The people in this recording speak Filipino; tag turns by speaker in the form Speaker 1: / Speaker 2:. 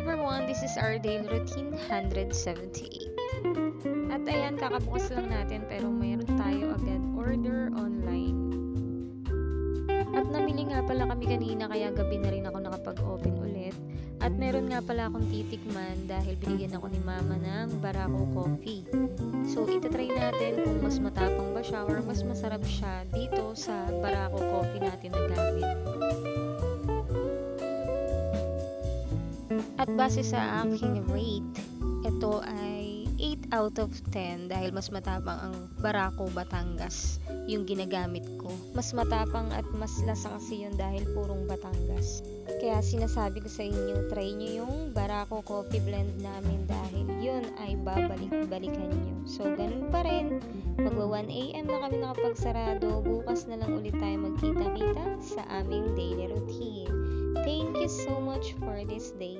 Speaker 1: everyone, this is our daily routine 178. At ayan, kakabukas lang natin pero mayroon tayo agad order online. At namili nga pala kami kanina kaya gabi na rin ako nakapag-open ulit. At meron nga pala akong titikman dahil binigyan ako ni mama ng Barako Coffee. So itatry natin kung mas matapang ba siya or mas masarap siya dito sa Barako Coffee natin na gamit. At base sa aking rate, ito ay 8 out of 10 dahil mas matapang ang Barako Batangas yung ginagamit ko. Mas matapang at mas lasa kasi yun dahil purong Batangas. Kaya sinasabi ko sa inyo, try nyo yung Barako Coffee Blend namin dahil yun ay babalik-balikan nyo. So, ganun pa rin. Magwa 1 AM na kami nakapagsarado. Bukas na lang ulit tayo magkita-kita sa aming daily routine. Thank you so much for this day.